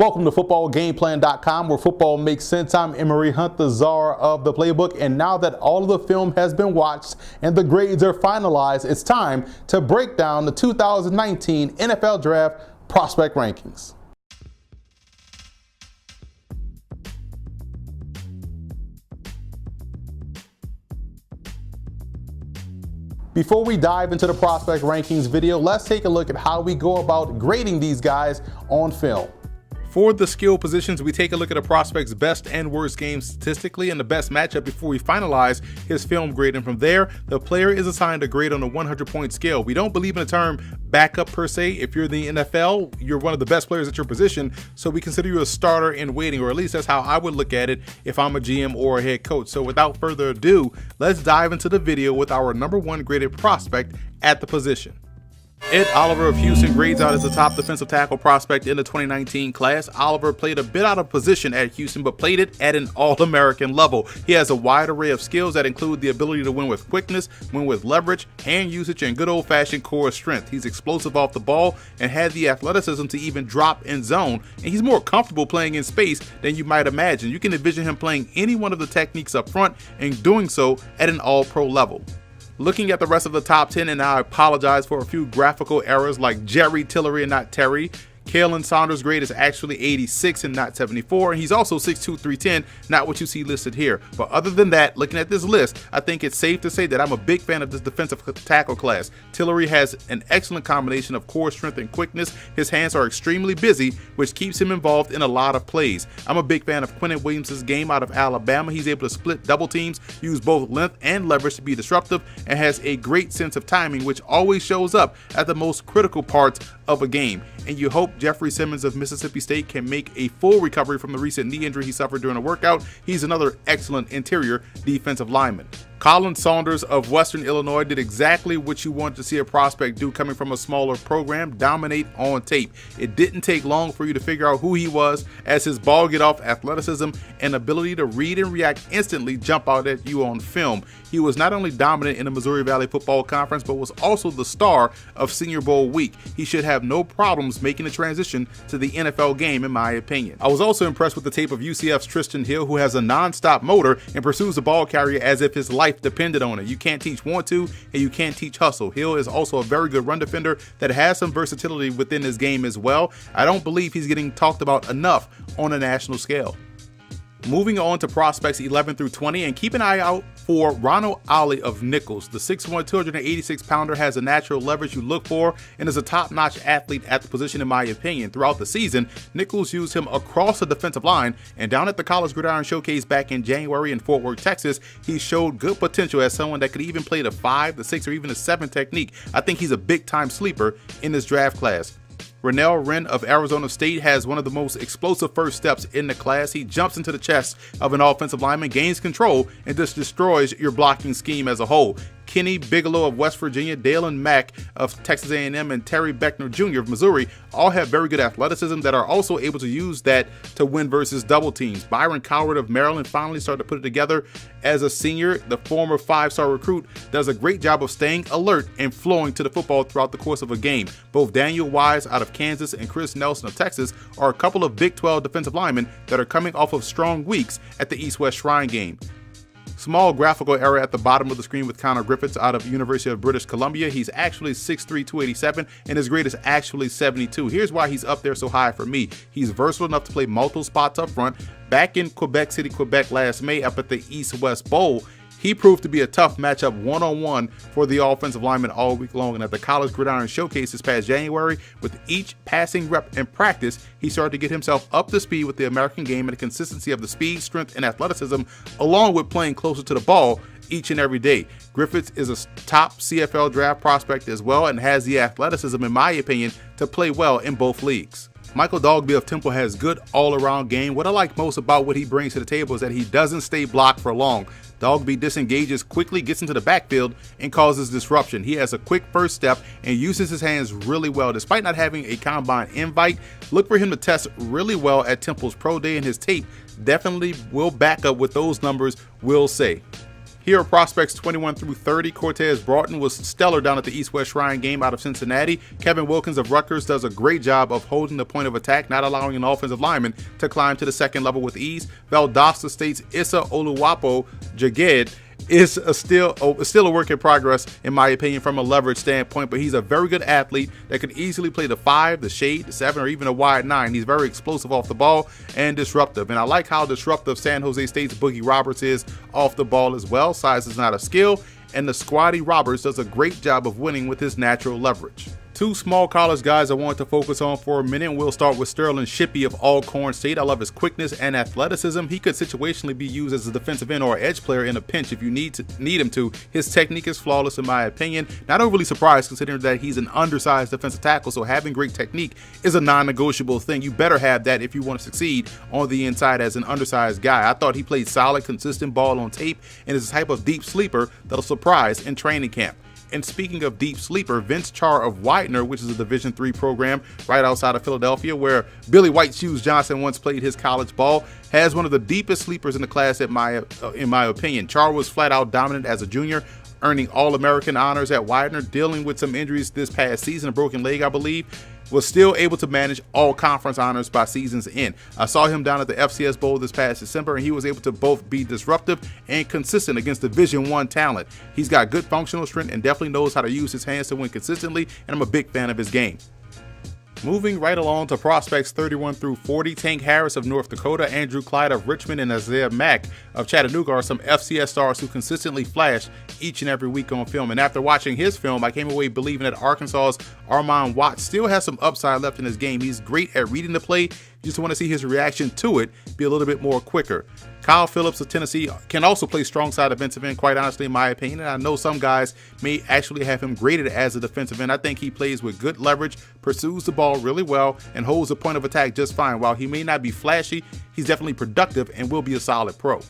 Welcome to footballgameplan.com, where football makes sense. I'm Emery Hunt, the czar of the playbook, and now that all of the film has been watched and the grades are finalized, it's time to break down the 2019 NFL Draft prospect rankings. Before we dive into the prospect rankings video, let's take a look at how we go about grading these guys on film. For the skill positions, we take a look at a prospect's best and worst games statistically and the best matchup before we finalize his film grade. And from there, the player is assigned a grade on a 100-point scale. We don't believe in the term backup per se. If you're in the NFL, you're one of the best players at your position, so we consider you a starter in waiting, or at least that's how I would look at it if I'm a GM or a head coach. So without further ado, let's dive into the video with our number one graded prospect at the position. Ed Oliver of Houston grades out as the top defensive tackle prospect in the 2019 class. Oliver played a bit out of position at Houston, but played it at an All-American level. He has a wide array of skills that include the ability to win with quickness, win with leverage, hand usage, and good old-fashioned core strength. He's explosive off the ball and had the athleticism to even drop in zone, and he's more comfortable playing in space than you might imagine. You can envision him playing any one of the techniques up front and doing so at an all-pro level. Looking at the rest of the top 10, and I apologize for a few graphical errors like Jerry Tillery and not Terry. Kalen Saunders' grade is actually 86 and not 74, and he's also 6'2", 310, not what you see listed here. But other than that, looking at this list, I think it's safe to say that I'm a big fan of this defensive tackle class. Tillery has an excellent combination of core strength and quickness. His hands are extremely busy, which keeps him involved in a lot of plays. I'm a big fan of Quentin Williams' game out of Alabama. He's able to split double teams, use both length and leverage to be disruptive, and has a great sense of timing, which always shows up at the most critical parts of a game. And you hope Jeffrey Simmons of Mississippi State can make a full recovery from the recent knee injury he suffered during a workout. He's another excellent interior defensive lineman. Colin Saunders of Western Illinois did exactly what you want to see a prospect do coming from a smaller program: dominate on tape. It didn't take long for you to figure out who he was, as his ball get off athleticism and ability to read and react instantly jump out at you on film. He was not only dominant in the Missouri Valley Football Conference, but was also the star of Senior Bowl week. He should have no problems making the transition to the NFL game, in my opinion. I was also impressed with the tape of UCF's Tristan Hill, who has a non-stop motor and pursues the ball carrier as if his life depended on it. You can't teach want to, and you can't teach hustle. Hill is also a very good run defender that has some versatility within his game as well. I don't believe he's getting talked about enough on a national scale. Moving on to prospects 11 through 20, and keep an eye out for Ronald Ollie of Nichols. The 6'1", 286-pounder has a natural leverage you look for and is a top-notch athlete at the position, in my opinion. Throughout the season, Nichols used him across the defensive line, and down at the College Gridiron Showcase back in January in Fort Worth, Texas, he showed good potential as someone that could even play the 5, the 6, or even the 7 technique. I think he's a big-time sleeper in this draft class. Renell Wren of Arizona State has one of the most explosive first steps in the class. He jumps into the chest of an offensive lineman, gains control, and just destroys your blocking scheme as a whole. Kenny Bigelow of West Virginia, Dalen Mack of Texas A&M, and Terry Beckner Jr. of Missouri all have very good athleticism that are also able to use that to win versus double teams. Byron Coward of Maryland finally started to put it together as a senior. The former 5-star recruit does a great job of staying alert and flowing to the football throughout the course of a game. Both Daniel Wise out of Kansas and Chris Nelson of Texas are a couple of Big 12 defensive linemen that are coming off of strong weeks at the East-West Shrine game. Small graphical error at the bottom of the screen with Connor Griffiths out of University of British Columbia. He's actually 6'3", 287, and his grade is actually 72. Here's why he's up there so high for me. He's versatile enough to play multiple spots up front. Back in Quebec City, Quebec last May up at the East-West Bowl, he proved to be a tough matchup one-on-one for the offensive lineman all week long. And at the College Gridiron Showcase this past January, with each passing rep in practice, he started to get himself up to speed with the American game and the consistency of the speed, strength, and athleticism, along with playing closer to the ball each and every day. Griffiths is a top CFL draft prospect as well and has the athleticism, in my opinion, to play well in both leagues. Michael Dogby of Temple has good all-around game. What I like most about what he brings to the table is that he doesn't stay blocked for long. Dogby disengages quickly, gets into the backfield, and causes disruption. He has a quick first step and uses his hands really well. Despite not having a combine invite, look for him to test really well at Temple's Pro Day, and his tape definitely will back up what those numbers will say. Here are prospects 21 through 30. Cortez Broughton was stellar down at the East-West Shrine game out of Cincinnati. Kevin Wilkins of Rutgers does a great job of holding the point of attack, not allowing an offensive lineman to climb to the second level with ease. Valdosta State's Issa Oluwapo Jaged is still a work in progress, in my opinion, from a leverage standpoint, but he's a very good athlete that could easily play the 5, the shade, the 7, or even a wide 9. He's very explosive off the ball and disruptive, and I like how disruptive San Jose State's Boogie Roberts is off the ball as well. Size is not a skill, and the squatty Roberts does a great job of winning with his natural leverage. Two small college guys I want to focus on for a minute, and we'll start with Sterling Shippey of Alcorn State. I love his quickness and athleticism. He could situationally be used as a defensive end or edge player in a pinch if you need him to. His technique is flawless in my opinion. Not overly surprised considering that he's an undersized defensive tackle, so having great technique is a non-negotiable thing. You better have that if you want to succeed on the inside as an undersized guy. I thought he played solid, consistent ball on tape and is a type of deep sleeper that'll surprise in training camp. And speaking of deep sleeper, Vince Charr of Widener, which is a Division III program right outside of Philadelphia, where Billy White Shoes Johnson once played his college ball, has one of the deepest sleepers in the class in my opinion. Charr was flat out dominant as a junior, earning All-American honors at Widener, dealing with some injuries this past season, a broken leg, I believe. Was still able to manage all conference honors by season's end. I saw him down at the FCS Bowl this past December, and he was able to both be disruptive and consistent against Division I talent. He's got good functional strength and definitely knows how to use his hands to win consistently, and I'm a big fan of his game. Moving right along to prospects 31 through 40, Tank Harris of North Dakota, Andrew Clyde of Richmond, and Isaiah Mack of Chattanooga are some FCS stars who consistently flash each and every week on film. And after watching his film, I came away believing that Arkansas's Armon Watts still has some upside left in his game. He's great at reading the play. You just want to see his reaction to it be a little bit more quicker. Kyle Phillips of Tennessee can also play strong side defensive end, quite honestly, in my opinion. And I know some guys may actually have him graded as a defensive end. I think he plays with good leverage, pursues the ball really well, and holds the point of attack just fine. While he may not be flashy, he's definitely productive and will be a solid pro.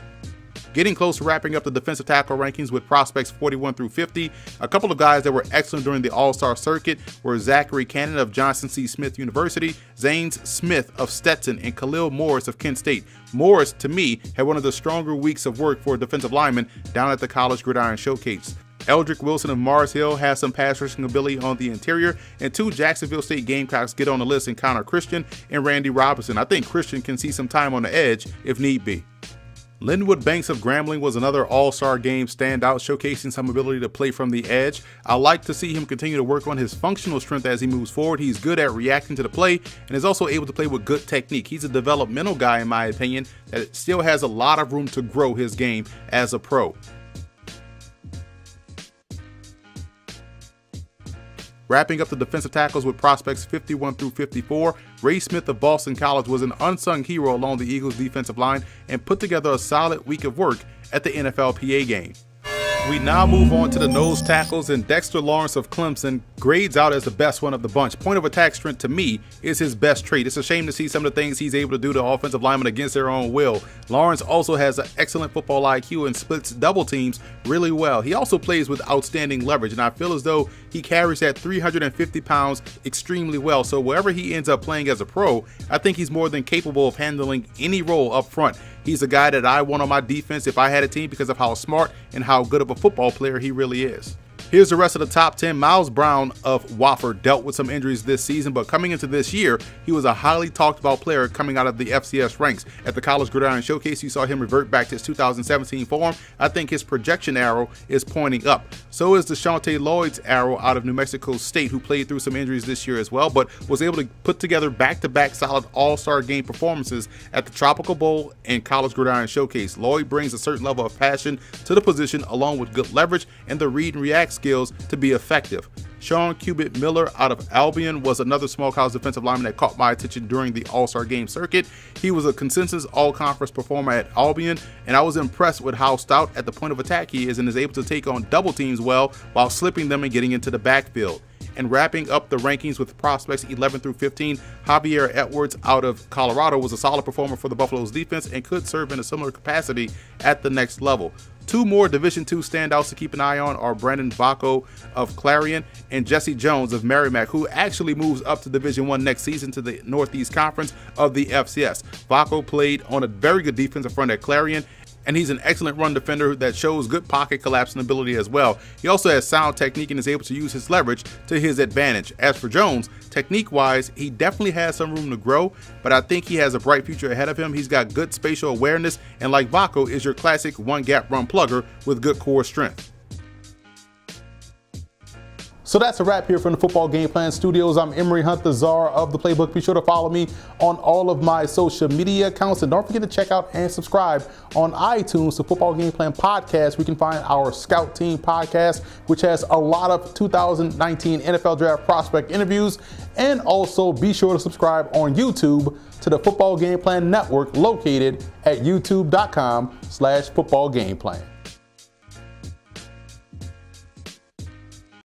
Getting close to wrapping up the defensive tackle rankings with prospects 41 through 50. A couple of guys that were excellent during the All-Star circuit were Zachary Cannon of Johnson C. Smith University, Zanes Smith of Stetson, and Khalil Morris of Kent State. Morris, to me, had one of the stronger weeks of work for a defensive lineman down at the College Gridiron Showcase. Eldrick Wilson of Mars Hill has some pass rushing ability on the interior, and two Jacksonville State Gamecocks get on the list in Connor Christian and Randy Robinson. I think Christian can see some time on the edge if need be. Linwood Banks of Grambling was another all-star game standout, showcasing some ability to play from the edge. I like to see him continue to work on his functional strength as he moves forward. He's good at reacting to the play and is also able to play with good technique. He's a developmental guy, in my opinion, that still has a lot of room to grow his game as a pro. Wrapping up the defensive tackles with prospects 51 through 54, Ray Smith of Boston College was an unsung hero along the Eagles' defensive line and put together a solid week of work at the NFLPA game. We now move on to the nose tackles, and Dexter Lawrence of Clemson grades out as the best one of the bunch. Point of attack strength, to me, is his best trait. It's a shame to see some of the things he's able to do to offensive linemen against their own will. Lawrence also has an excellent football IQ and splits double teams really well. He also plays with outstanding leverage, and I feel as though he carries that 350 pounds extremely well. So wherever he ends up playing as a pro, I think he's more than capable of handling any role up front. He's a guy that I want on my defense if I had a team because of how smart and how good of a football player he really is. Here's the rest of the top 10. Miles Brown of Wofford dealt with some injuries this season, but coming into this year, he was a highly talked about player coming out of the FCS ranks. At the College Gridiron Showcase, you saw him revert back to his 2017 form. I think his projection arrow is pointing up. So is Deshaunte Lloyd's arrow out of New Mexico State, who played through some injuries this year as well, but was able to put together back-to-back solid all-star game performances at the Tropical Bowl and College Gridiron Showcase. Lloyd brings a certain level of passion to the position along with good leverage and the read and react skills to be effective. Sean Cubitt Miller out of Albion was another small college defensive lineman that caught my attention during the All-Star game circuit. He was a consensus all-conference performer at Albion, and I was impressed with how stout at the point of attack he is and is able to take on double teams well while slipping them and getting into the backfield. And wrapping up the rankings with prospects 11 through 15, Javier Edwards out of Colorado was a solid performer for the Buffalo's defense and could serve in a similar capacity at the next level. Two more Division II standouts to keep an eye on are Brandon Vaco of Clarion and Jesse Jones of Merrimack, who actually moves up to Division I next season to the Northeast Conference of the FCS. Vaco played on a very good defensive front at Clarion And he's an excellent run defender that shows good pocket collapsing ability as well. He also has sound technique and is able to use his leverage to his advantage. As for Jones, technique-wise, he definitely has some room to grow, but I think he has a bright future ahead of him. He's got good spatial awareness, and like Vaco, is your classic one-gap run plugger with good core strength. So that's a wrap here from the Football Game Plan Studios. I'm Emory Hunt, the czar of the playbook. Be sure to follow me on all of my social media accounts. And don't forget to check out and subscribe on iTunes to Football Game Plan Podcast. We can find our Scout Team podcast, which has a lot of 2019 NFL Draft prospect interviews. And also be sure to subscribe on YouTube to the Football Game Plan Network, located at youtube.com/footballgameplan.